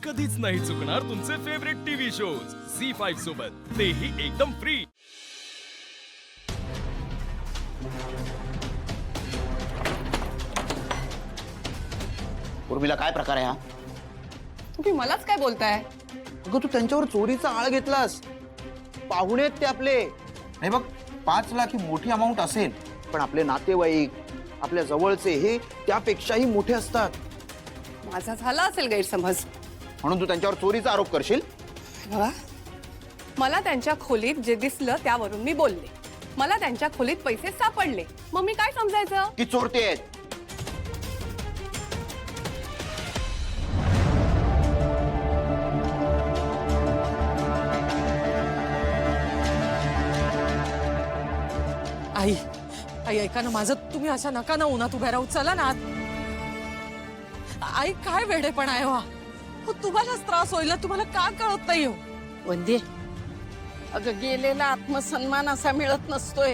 कधीच नाही चुकणार तुमचे फेवरेट टीव्ही शोज झी5 सोबत, तेही एकदम फ्री। उर्मिला, काय प्रकार आहे हा? तुम्ही मलाच काय बोलताय? अगं, तू त्यांच्यावर चोरीचा आळ घेतलास। पाहुणे आहेत ते आपले। नाही बघ, 5 लाख ही मोठी अमाऊंट असेल, पण आपले नातेवाईक, आपल्या जवळचे हे त्यापेक्षाही मोठे असतात। माझा झाला असेल गैरसमज, म्हणून तू त्यांच्यावर चोरीचा आरोप करशील? बघा, मला त्यांच्या खोलीत जे दिसलं त्यावरून मी बोलले। मला त्यांच्या खोलीत पैसे सापडले, मग मी काय समजायचं? की चोरते आहेत? आई आई ऐका ना माझं, तुम्ही अशा नका ना उन्हात उभ्या राहू, चला ना आत। आई काय वेडेपण आहे हो, तुम्हालाच त्रास होईल ना, तुम्हाला का कळत नाही हो? वंदे, अगं गेलेला आत्मसन्मान असा मिळत नसतोय,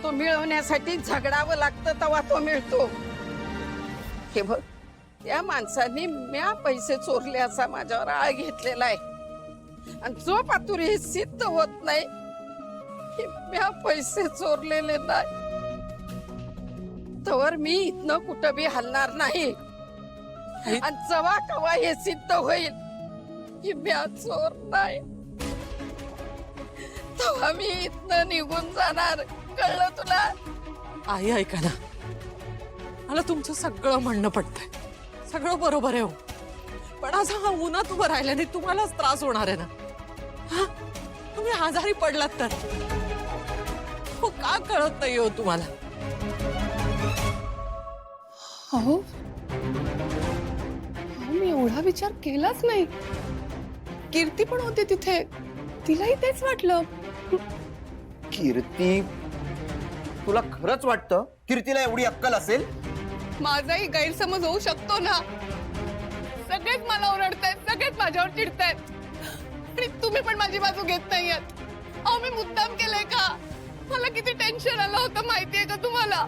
तो मिळवण्यासाठी झगडावं लागतं तेव्हा तो मिळतो। हे बघ, त्या माणसांनी म्या पैसे चोरले असा माझ्यावर आळ घेतलेला आहे, आणि जो पातूर हे सिद्ध होत नाही की म्या पैसे चोरलेले नाही, तवर मी इथनं कुठं बी हलणार नाही। आणि जवा कवा हे सिद्ध होईल की म्या चोर नाही, तेव्हा मी इथनं निघून जाणार, कळलं तुला? आई ऐका ना, मला तुमचं सगळं म्हणणं पटतंय, सगळं बरोबर आहे हो, पण आज हा उन्हात उभं राहिल्याने तुम्हालाच त्रास होणार आहे ना। हा, तुम्ही आजारी पडलात तर हो, का कळत नाही हो तुम्हाला? हो, मी एवढा विचार केलाच नाही। कीर्ती पण होती तिथे, तिलाही तेच वाटलं। कीर्ती, तुला खरंच वाटतं कीर्तीला एवढी अक्कल असेल? माझाही गैरसमज होऊ शकतो ना। सगळेच मला ओरडतायत, सगळेच माझ्यावर चिडतायत, आणि तुम्ही पण माझी बाजू घेत नाहीयेत। अहो, मी मुद्दाम केलंय का? मला किती टेन्शन आलं होतं माहितीये का तुम्हाला?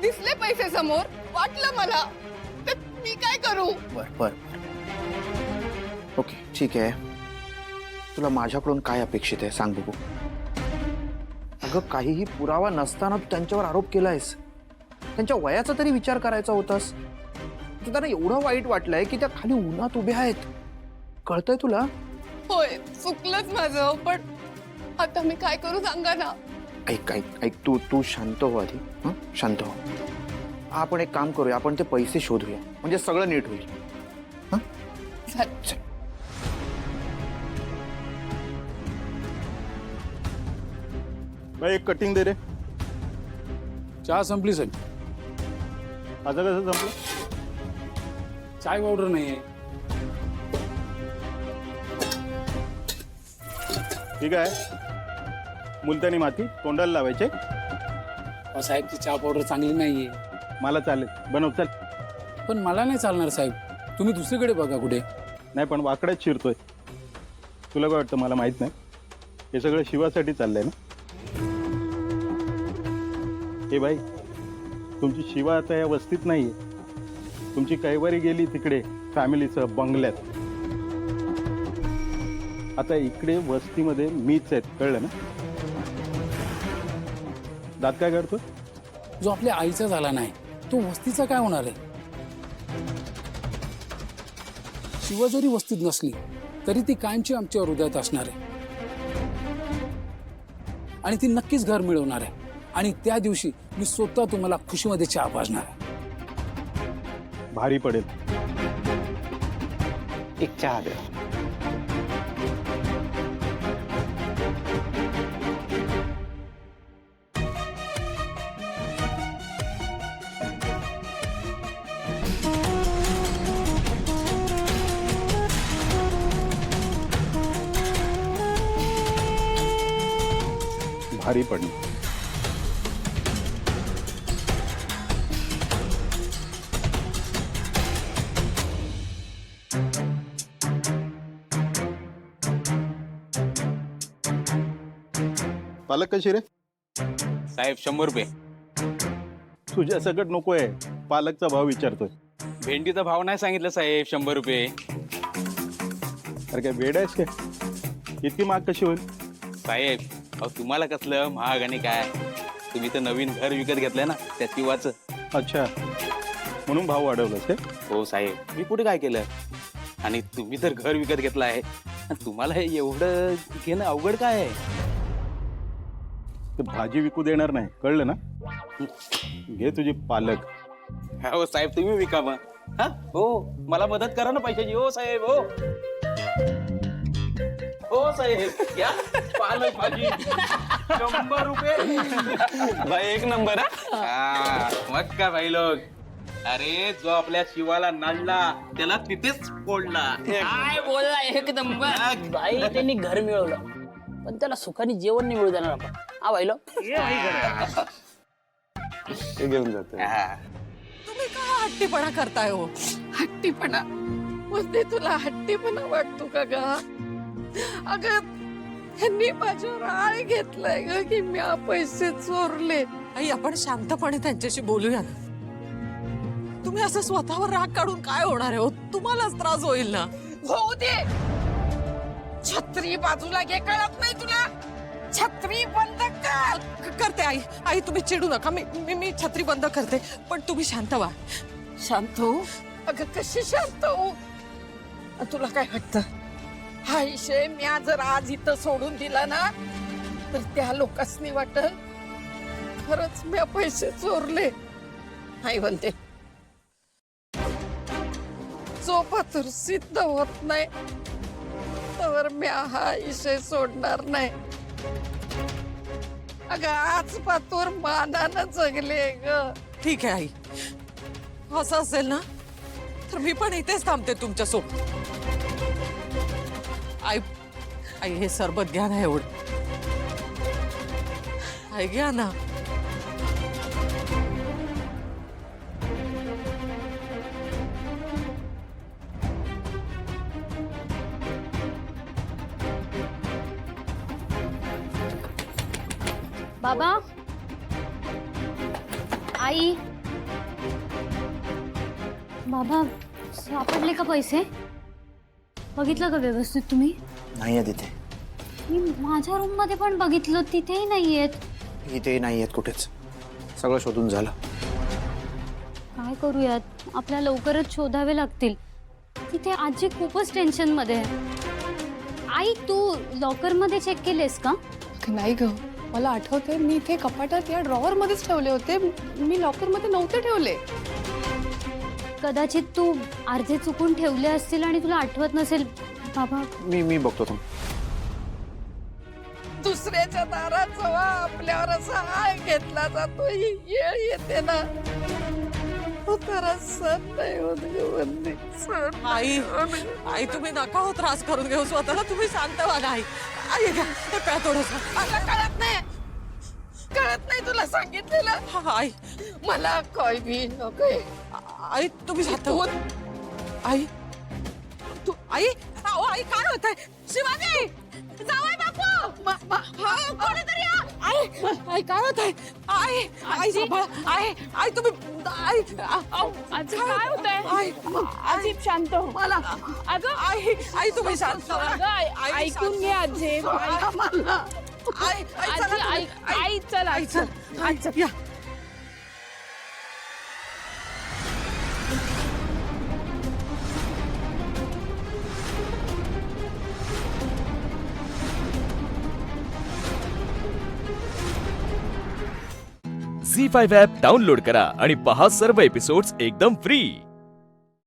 दिसले पैसे समोर, वाटलं मला, तर मी काय करू? बर, ओके, ठीक आहे। तुला माझ्याकडून काय अपेक्षित आहे सांग बघू। अगं, काहीही पुरावा नसताना तू त्यांच्यावर आरोप केलायस, त्यांच्या वयाचा तरी विचार करायचा होतास। तू त्यांना एवढं वाईट वाटलंय की त्या खाली उन्हात उभ्या आहेत, कळतंय तुला? होय, चुकलंच माझं, पण आता मी काय करू सांगा ना। ऐक, तू शांत हो आधी, हं? शांत हो। आपण एक काम करूया, आपण ते पैसे शोधूया, म्हणजे सगळं नीट होईल। हं? चल। भाई, एक कटिंग दे रे। चहा संपली साहेब। आता कसं संपलं? चाय पावडर नाहीये। ठीक आहे, मुलतानी माती तोंडाला लावायचे। साहेब, ती चहा पावडर चांगली नाहीये। मला चालेल, बनव, चल। पण मला नाही चालणार साहेब, तुम्ही दुसरीकडे बघा कुठे। नाही, पण वाकड्यात शिरतोय। तुला काय वाटतं मला माहित नाही? हे सगळं शिवासाठी चाललंय ना? हे भाई, तुमची शिवा आता या वस्तीत नाहीये, तुमची कैवारी गेली तिकडे फॅमिलीसह बंगल्यात। आता इकडे वस्तीमध्ये मीच आहेत, कळलं ना? दात काय करतो? जो आपल्या आईचा झाला नाही तो वस्तीचा काय होणार आहे? शिवा जरी वस्तीत नसली तरी ती कायमची आमच्या हृदयात असणार आहे, आणि ती नक्कीच घर मिळवणार आहे, आणि त्या दिवशी मी स्वतः तुम्हाला खुशीमध्ये चहा पाजणार आहे। भारी पडेल। एक चहा दे। भारी पडणार। पालक कशी रे? साहेब 100 रुपये। तुझ्या सकट नकोय, पालकचा भाव विचारतोय। भेंडीचा भाव नाही सांगितलं साहेब, 100 रुपये। अरे काय वेड आहेस काय? इतकी महाग कशी होईल? साहेब अहो तुम्हाला कसलं महाग आणि काय, तुम्ही तर नवीन घर विकत घेतलंय ना त्याची वाच. अच्छा, म्हणून भाव वाढवलास काय? हो साहेब, मी कुठे काय केलं, आणि तुम्ही तर घर विकत घेतलं आहे आणि तुम्हाला हे एवढं घेणं अवघड काय आहे? ते भाजी विकू देणार नाही, कळलं ना? घे तुझी पालक. हो साहेब, तुम्ही विका मग. हा हो, मला मदत करा ना पैशाची. हो साहेब, हो हो साहेब, घ्या पालक भाजी 100 रुपये. भाई एक नंबर. हा मग का भाई लोक. अरे जो आपल्या शिवाला नाडला त्याला तिथेच फोडला. काय बोलला एक नंबर. बाई त्यांनी घर मिळवलं पण त्याला सुखाने जेवण नाही मिळू देणार आपण. हा बाईलो ते घेऊन जातो. तुम्ही काय हट्टीपणा करताय हो? हट्टीपणा म्हणजे तुला हट्टीपणा वाटतो का ग? अगं ह्यांनी माझ्यावर आळ घेतलाय ग की मी पैसे चोरले. आई, आपण शांतपणे त्यांच्याशी बोलूया ना. तुम्ही असं स्वतःवर राग काढून काय होणार आहे हो? तुम्हालाच त्रास होईल ना. होऊ दे. छत्री बाजूला घे, कळत नाही तुला? छत्री बंद कर. करते आई. आई तुम्ही चिडू नका. मी छत्री बंद करते, पण तुम्ही शांत व्हा. शांत हो. अगं कशी शांत हो? तुला काय वाटतं हा विषय मी जर आज इथं सोडून दिला ना तर त्या लोकांनी वाटल खरंच मी पैसे चोरले. नाही म्हणते जोपातर सिद्ध होत नाही तर मी हा विषय सोडणार नाही. अगं आज पातूर मानानं जगले ग. ठीक आहे आई, असं असेल ना तर मी पण इथेच थांबते तुमच्या सोबत. आई, आई हे सरबत घ्या ना एवढं. आई घ्या ना. बाबा, आई, बाबा सापडले का पैसे? बघितलं का व्यवस्थित तुम्ही? नाहीये तिथे. मी माझ्या रूम मध्ये पण बघितलं, तिथेही नाहीयेत. इथेही नाहीयेत कुठेच. सगळं शोधून झालं. काय करूयात? आपल्याला लवकरच शोधावे लागतील. तिथे आजी खूपच टेन्शन मध्ये आहे. आई, तू लॉकर मध्ये चेक केलेस का? नाही ग, मला आठवते मी इथे कपाटात या ड्रॉवर मध्येच ठेवले होते. मी लॉकर मध्ये नव्हते ठेवले. कदाचित तू अर्धे चुकून ठेवले असतील आणि तुला आठवत नसेल. बाबा मी बघतो थांब. दुसऱ्याच्या दारात जेव्हा आपल्यावर असा आळ घेतला जातो ही येळ येते ना तो तर सण नाही होत ग वंदे. सण आई, आई तुम्ही नका हो त्रास करून घेऊ स्वतःला. तुम्ही शांत व्हा ना आई. आई घ्या ते प्या थोडंसं. मला कळत नाही तुला सांगितलेलं. हा आई. मला काय बी नकोय. आई तुम्ही शांत हो. आई तू आई. अहो आई काय होत आहे? शिवाजी, जावई बापू, कोणीतरी या. आई, आई काय होत आहे? आई, आई सांभाळा. आई, आई तुम्ही आई. आजी काय होतंय? आई, आजी शांत हो. मला अगं आई, आई तुम्ही शांत व्हा. अगं, आई, ऐकून घे आजी. मला आई, आई चला आजी, तुम्ही. आई चल, आई चल. आई चल या. झी5 ॲप डाउनलोड करा आणि पहा सर्व एपिसोड्स एकदम फ्री.